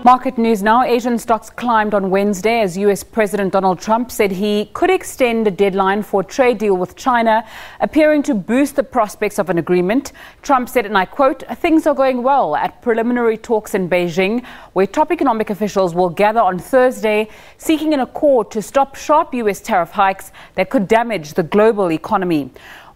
Market news now. Asian stocks climbed on Wednesday as US President Donald Trump said he could extend the deadline for a trade deal with China, appearing to boost the prospects of an agreement. Trump said, and I quote, "Things are going well at preliminary talks in Beijing, where top economic officials will gather on Thursday, seeking an accord to stop sharp US tariff hikes that could damage the global economy."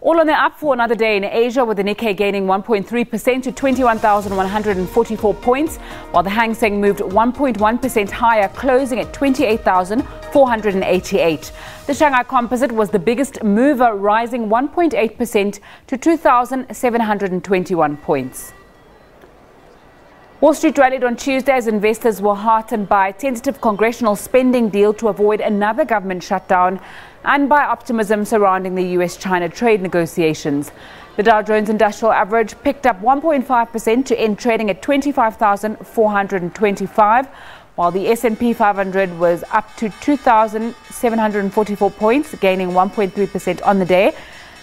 All on the up for another day in Asia, with the Nikkei gaining 1.3% to 21,144 points, while the Hang Seng moved 1.1% higher, closing at 28,488. The Shanghai Composite was the biggest mover, rising 1.8% to 2,721 points. Wall Street rallied on Tuesday as investors were heartened by a tentative congressional spending deal to avoid another government shutdown and by optimism surrounding the US-China trade negotiations. The Dow Jones Industrial Average picked up 1.5% to end trading at 25,425, while the S&P 500 was up to 2,744 points, gaining 1.3% on the day.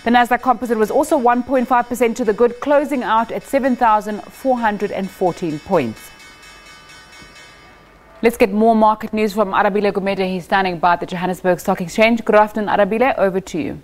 The Nasdaq Composite was also 1.5% to the good, closing out at 7,414 points. Let's get more market news from Viv Govender. He's standing by at the Johannesburg Stock Exchange. Good afternoon, Viv. Over to you.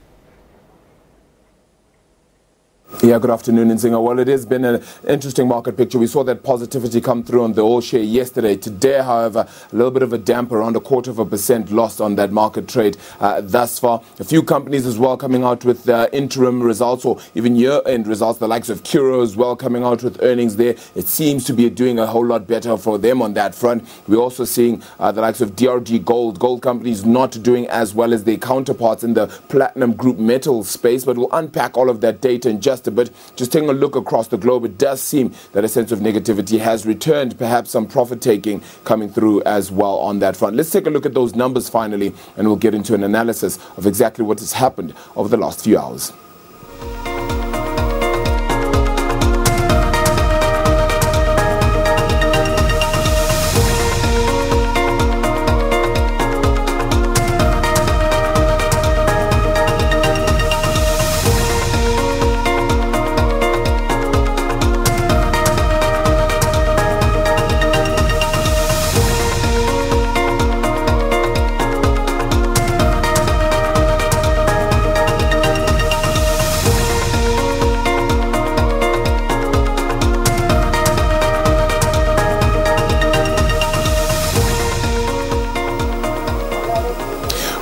Yeah, good afternoon, Nzinga. Well, it has been an interesting market picture. We saw that positivity come through on the all share yesterday. Today, however, a little bit of a damp, around 0.25% loss on that market trade thus far. A few companies as well coming out with interim results or even year-end results. The likes of Curo as well coming out with earnings there. It seems to be doing a whole lot better for them on that front. We're also seeing the likes of DRG Gold. Gold companies not doing as well as their counterparts in the platinum group metal space, but we'll unpack all of that data in just a bit. Just taking a look across the globe, it does seem that a sense of negativity has returned, perhaps some profit taking coming through as well on that front. Let's take a look at those numbers finally, and we'll get into an analysis of exactly what has happened over the last few hours.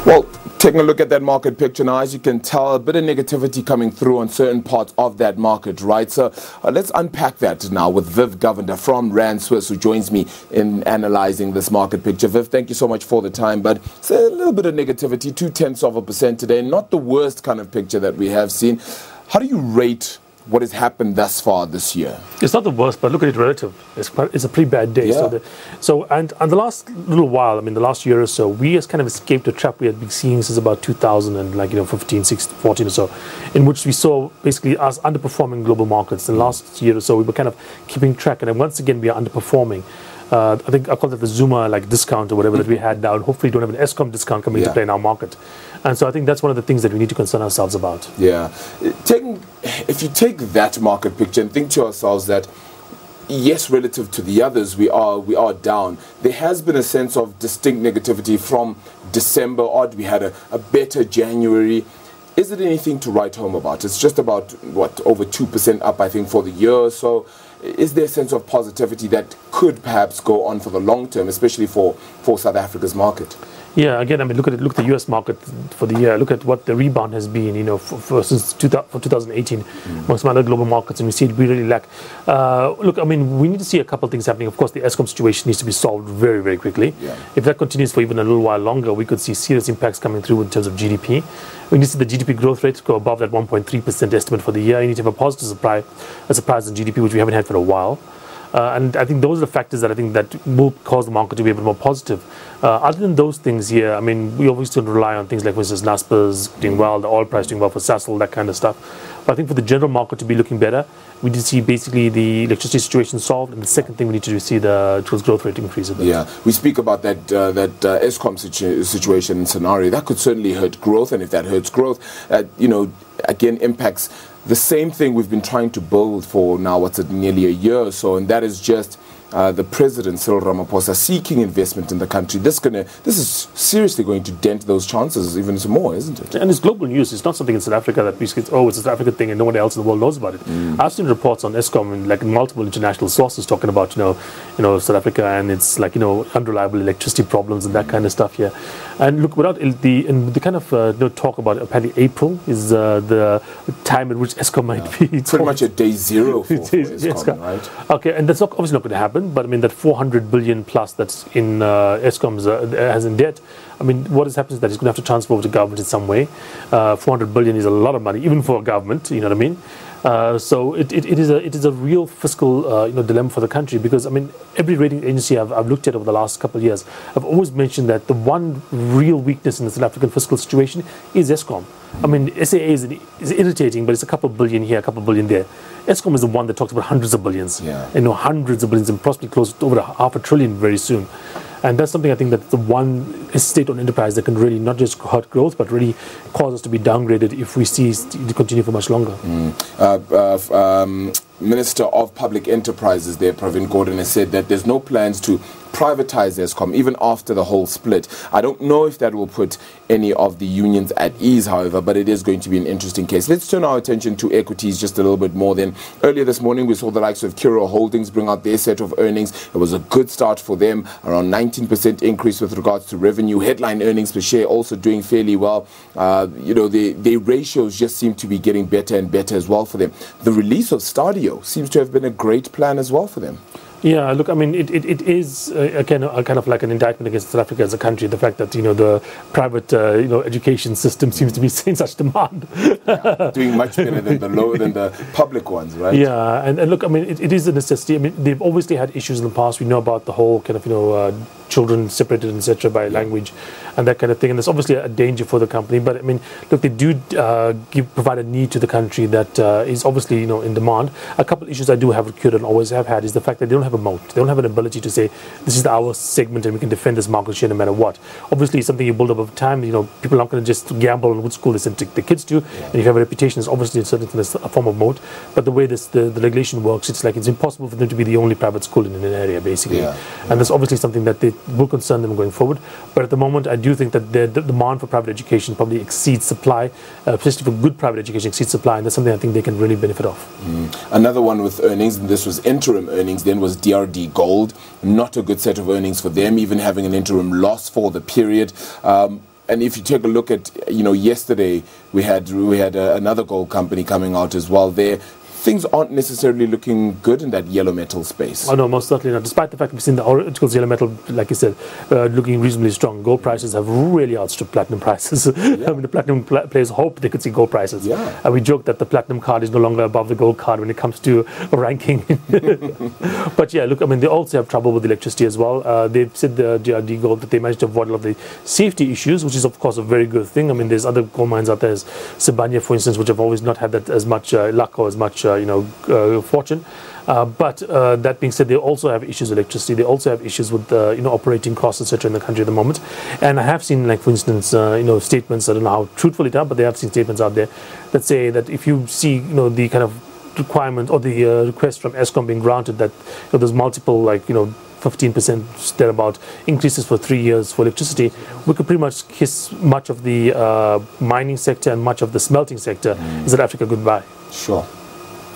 Well, taking a look at that market picture now, as you can tell, a bit of negativity coming through on certain parts of that market, right? So let's unpack that now with Viv Govender from Rand Swiss, who joins me in analyzing this market picture. Viv, thank you so much for the time, but it's a little bit of negativity, 0.2% today, not the worst kind of picture that we have seen. How do you rate what has happened thus far this year? It's not the worst, but look at it relative. It's a pretty bad day. Yeah. And the last little while, I mean, the last year or so, we has kind of escaped a trap we had been seeing since about 2015, 16, 14 or so, in which we saw basically us underperforming global markets. And last year or so, we were kind of keeping track, and then once again, we are underperforming. I think I call that the Zuma discount or whatever that we had now, and hopefully don't have an Eskom discount coming into play in our market. And so I think that's one of the things that we need to concern ourselves about. Yeah. If you take that market picture and think to ourselves that, yes, relative to the others, we are down. There has been a sense of distinct negativity from December. We had a better January. Is it anything to write home about? It's just about, what, over 2% up, I think, for the year or so. Is there a sense of positivity that could perhaps go on for the long term, especially for South Africa's market? Yeah, again, I mean, look at the U.S. market for the year. Look at what the rebound has been, since 2018 amongst some other global markets, and we see we really lack. Look, I mean, we need to see a couple of things happening. Of course, the Eskom situation needs to be solved very, very quickly. Yeah. If that continues for even a little while longer, we could see serious impacts coming through in terms of GDP. We need to see the GDP growth rate go above that 1.3% estimate for the year. You need to have a positive surprise in GDP, which we haven't had for a while. And I think those are the factors that I think that will cause the market to be a bit more positive. Other than those things here, I mean, we obviously rely on things like, for instance, Naspers doing well, the oil price doing well for Sasol, that kind of stuff. But I think for the general market to be looking better, we need to see basically the electricity situation solved. And the second thing we need to do is see the growth rate increase a bit. Yeah, we speak about that Eskom situation and scenario. That could certainly hurt growth. And if that hurts growth, again, impacts the same thing we've been trying to build for now, nearly a year or so. And that is just the president, Cyril Ramaphosa, seeking investment in the country. This is seriously going to dent those chances even some more, isn't it? And it's global news. It's not something in South Africa that we say, oh, it's a South African thing and no one else in the world knows about it. I've seen reports on Eskom and like multiple international sources talking about, South Africa and it's like, unreliable electricity problems and that kind of stuff here. And look, without the kind of talk about apparently April is the time at which Eskom might be. It's pretty much a day zero for Eskom, right? Okay, and that's obviously not going to happen, but I mean that 400 billion plus that's in Eskom's has in debt. I mean, what has happened is that it's going to have to transfer over to government in some way. 400 billion is a lot of money, even for a government, you know what I mean? So it is a real fiscal dilemma for the country, because I mean every rating agency I've looked at over the last couple of years, I've always mentioned that the one real weakness in the South African fiscal situation is Eskom. I mean, SAA is irritating, but it's a couple of billion here, a couple of billion there. Eskom is the one that talks about hundreds of billions, hundreds of billions, and possibly close to over $500 billion very soon. And that's something I think that's the one state-owned enterprise that can really not just hurt growth, but really cause us to be downgraded if we see it continue for much longer. Minister of Public Enterprises there, Pravin Gordhan, has said that there's no plans to privatize Eskom, even after the whole split. I don't know if that will put any of the unions at ease, however, but it is going to be an interesting case. Let's turn our attention to equities just a little bit more then. Earlier this morning, we saw the likes of Curro Holdings bring out their set of earnings. It was a good start for them, around 19% increase with regards to revenue. Headline earnings per share also doing fairly well. The ratios just seem to be getting better and better as well for them. The release of Stadio seems to have been a great plan as well for them. Yeah, look, I mean, it is a kind of like an indictment against South Africa as a country. The fact that the private education system seems to be in such demand, doing much better than the public ones, right? Yeah, and look, I mean, it is a necessity. I mean, they've obviously had issues in the past. We know about the whole kind of children separated, etc., by language and that kind of thing. And there's obviously a danger for the company. But I mean, look, they do provide a need to the country that is obviously in demand. A couple of issues I do have with Curro and always have had is the fact that they don't have a moat. They don't have an ability to say this is our segment and we can defend this market share no matter what. Obviously, it's something you build up over time. People aren't going to just gamble on which school they send the kids to. And if you have a reputation, it's obviously a certain a form of moat. But the way the regulation works, it's like it's impossible for them to be the only private school in an area, basically. And that's obviously something that they will concern them going forward. But at the moment, I do think that the demand for private education probably exceeds supply, especially for good private education exceeds supply, and that's something I think they can really benefit off. Another one with earnings, and this was interim earnings, then was DRD Gold. Not a good set of earnings for them, even having an interim loss for the period. And if you take a look at, yesterday we had another gold company coming out as well there. Things aren't necessarily looking good in that yellow metal space. Oh no, most certainly not. Despite the fact we've seen the articles yellow metal, like you said, looking reasonably strong. Gold prices have really outstripped platinum prices. I mean, the platinum players hope they could see gold prices. We joke that the platinum card is no longer above the gold card when it comes to ranking. But yeah, look, I mean, they also have trouble with electricity as well. They've said the DRD Gold that they managed to avoid a lot of the safety issues, which is of course a very good thing. I mean, there's other gold mines out there, as Sibanye, for instance, which have always not had that as much luck or as much fortune. But that being said, they also have issues with electricity. They also have issues with operating costs, etc. in the country at the moment. And I have seen, like for instance, statements. I don't know how truthful it are, but they have seen statements out there that say that if you see the kind of requirement or the request from Eskom being granted, that there's multiple 15% thereabout increases for 3 years for electricity, we could pretty much kiss much of the mining sector and much of the smelting sector in South Africa goodbye. Sure.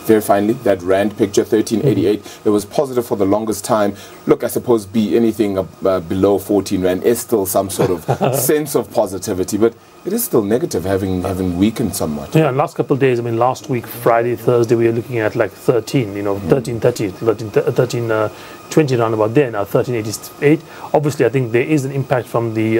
Very finally, that rand picture, 1388, it was positive for the longest time. Look, I suppose be anything below 14 rand is still some sort of sense of positivity, but it is still negative, having weakened somewhat. Yeah, last couple of days, I mean, last week, Friday, Thursday, we were looking at like 13, 1330, 1320 around about there, now 1388. Obviously, I think there is an impact from the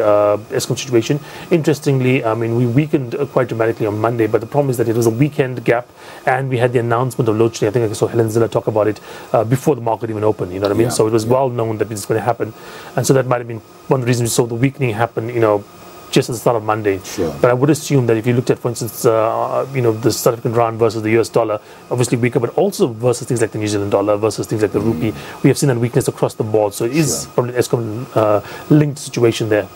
Eskom situation. Interestingly, I mean, we weakened quite dramatically on Monday, but the problem is that it was a weekend gap, and we had the announcement of load shedding. I think I saw Helen Ziller talk about it before the market even opened, you know what I mean? So it was well known that this is going to happen. And so that might have been one of the reasons we saw the weakening happen, just at the start of Monday. But I would assume that if you looked at, for instance, the South African rand versus the US dollar, obviously weaker, but also versus things like the New Zealand dollar, versus things like the rupee, we have seen that weakness across the board. So it is probably an Eskom linked situation there.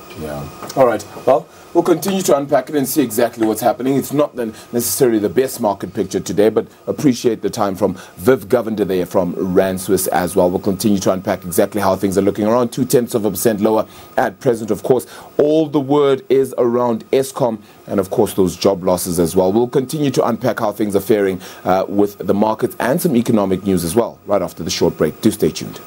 All right. Well, We'll continue to unpack it and see exactly what's happening. It's not necessarily the best market picture today, but appreciate the time from Viv Govender there from Rand Swiss as well. We'll continue to unpack exactly how things are looking. Around 0.2% lower at present, of course. All the word is around Eskom and, of course, those job losses as well. We'll continue to unpack how things are faring with the markets and some economic news as well right after the short break. Do stay tuned.